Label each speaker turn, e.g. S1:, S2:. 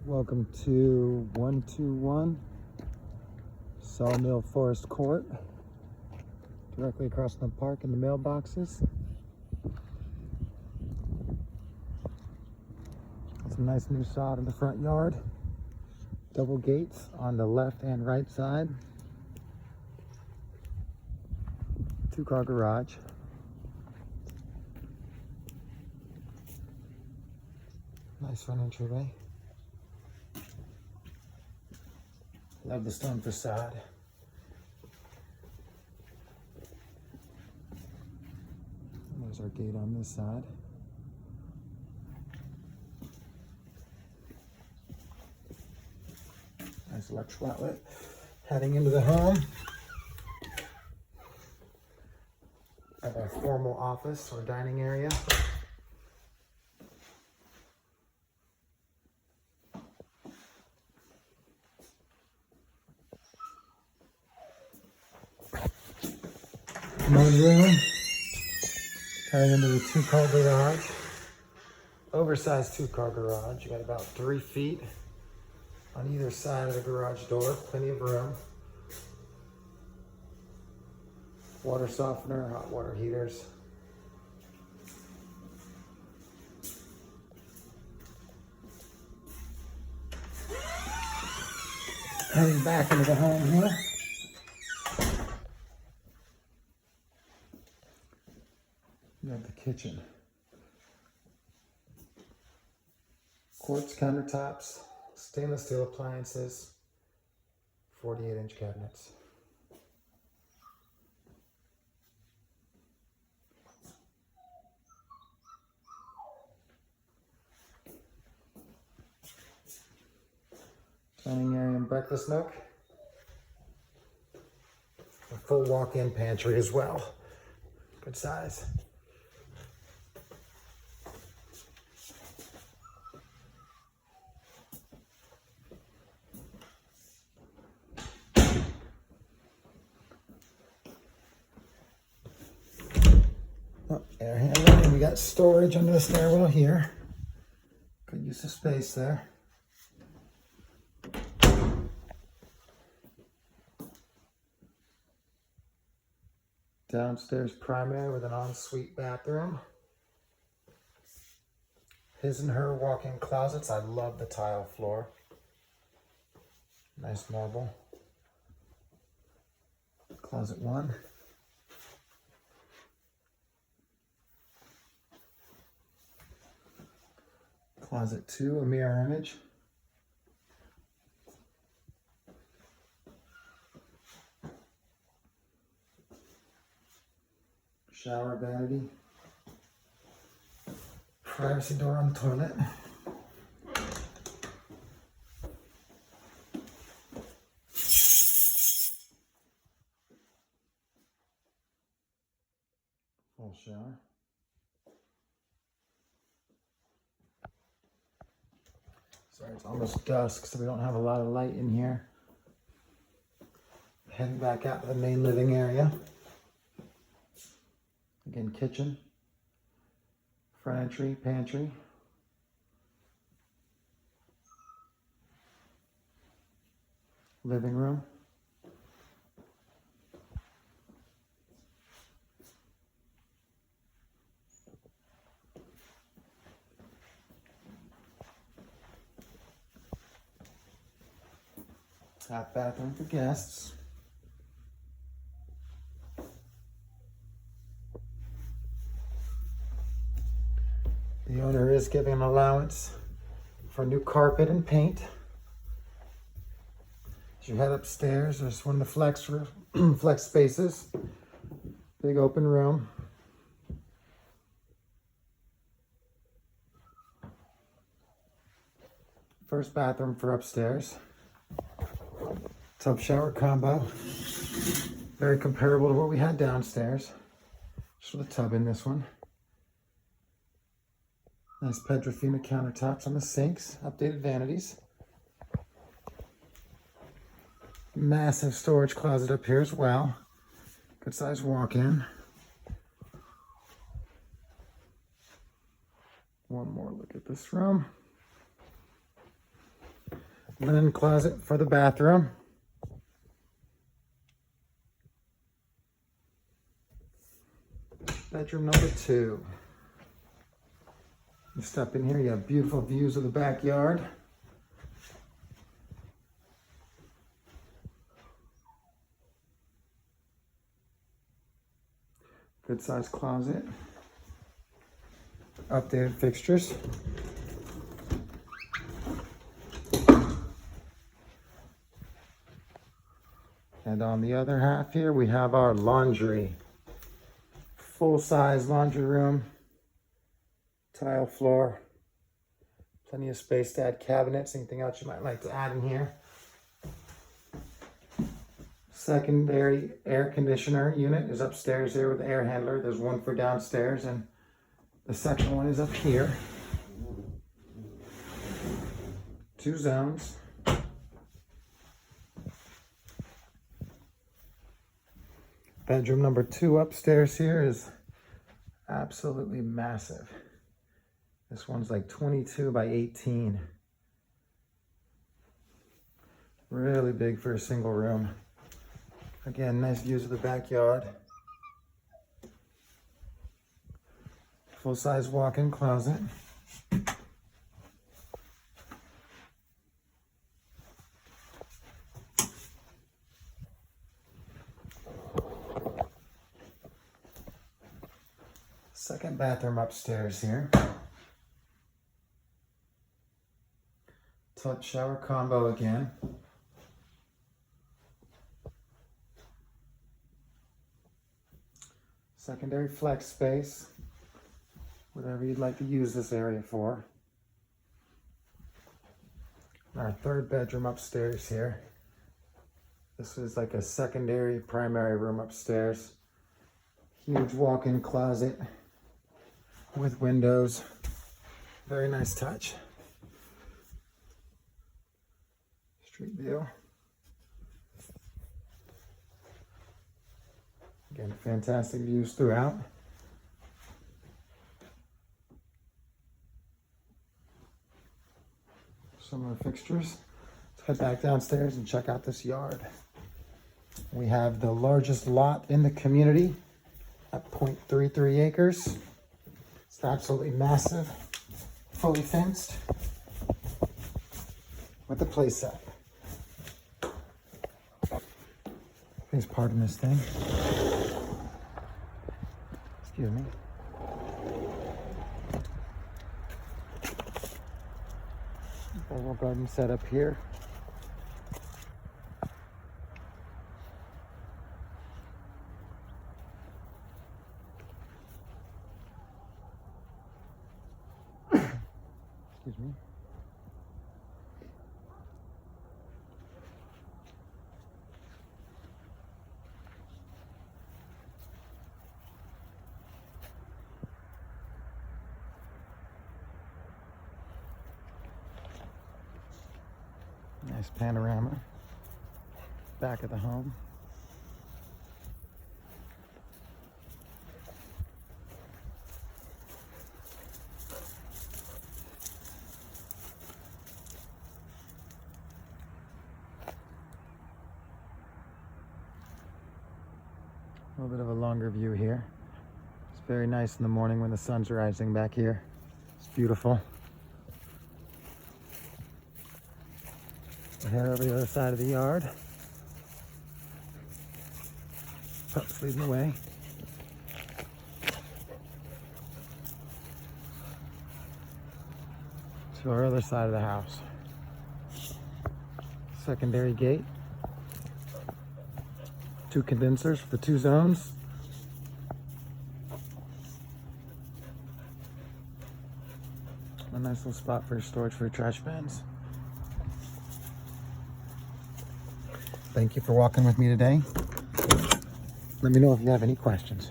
S1: Welcome to 121 Sawmill Forest Court, directly across from the park and the mailboxes. Some nice new sod in the front yard. Double gates on the left and right side. Two-car garage. Nice front entryway. Love the stone facade. And there's our gate on this side. Nice electrical outlet. Heading into the home. Have a formal office or dining area. Mudroom, heading into the two-car garage, oversized two-car garage. You got about 3 feet on either side of the garage door, plenty of room. Water softener, hot water heaters. Heading back into the home here. You have the kitchen. Quartz countertops, stainless steel appliances, 48-inch cabinets. Dining area and breakfast nook. A full walk-in pantry as well. Good size. Oh, air handling, and we got storage under the stairwell here. Good use of space there. Downstairs primary with an ensuite bathroom. His and her walk-in closets. I love the tile floor. Nice marble. Closet 1. Closet 2, a mirror image. Shower vanity. Privacy door on the toilet. Full shower. Sorry, it's almost dusk, so we don't have a lot of light in here. Heading back out to the main living area. Again, kitchen, front entry, pantry. Living room. Half bathroom for guests. The owner is giving an allowance for new carpet and paint. As you head upstairs, there's one of the flex spaces. Big open room. First bathroom for upstairs. Tub shower combo. Very comparable to what we had downstairs. Just with a tub in this one. Nice Pedrofina countertops on the sinks. Updated vanities. Massive storage closet up here as well. Good size walk-in. One more look at this room. Linen closet for the bathroom. Bedroom number 2. You step in here, you have beautiful views of the backyard. Good sized closet. Updated fixtures. And on the other half here, we have our laundry. Full-size laundry room. Tile floor. Plenty of space to add cabinets. Anything else you might like to add in here. Secondary air conditioner unit is upstairs there with the air handler. There's one for downstairs, and the second one is up here. 2 zones. Bedroom number 2 upstairs here is absolutely massive. This one's like 22 by 18. Really big for a single room. Again, nice views of the backyard. Full-size walk-in closet. Second bathroom upstairs here. Tub shower combo again. Secondary flex space, whatever you'd like to use this area for. Our third bedroom upstairs here. This is like a secondary primary room upstairs. Huge walk-in closet with windows. Very nice touch. Street view. Again, fantastic views throughout. Some of the fixtures. Let's head back downstairs and check out this yard. We have the largest lot in the community at 0.33 acres. It's absolutely massive, fully fenced with a play set. Please pardon this thing. Excuse me. Little garden set up here. Excuse me. Nice panorama, back of the home. A little bit of a longer view here. It's very nice in the morning when the sun's rising back here. It's beautiful. Head over the other side of the yard. Pups leading the way. To our other side of the house. Secondary gate. 2 condensers for the 2 zones. A nice little spot for your storage for your trash bins. Thank you for walking with me today. Let me know if you have any questions.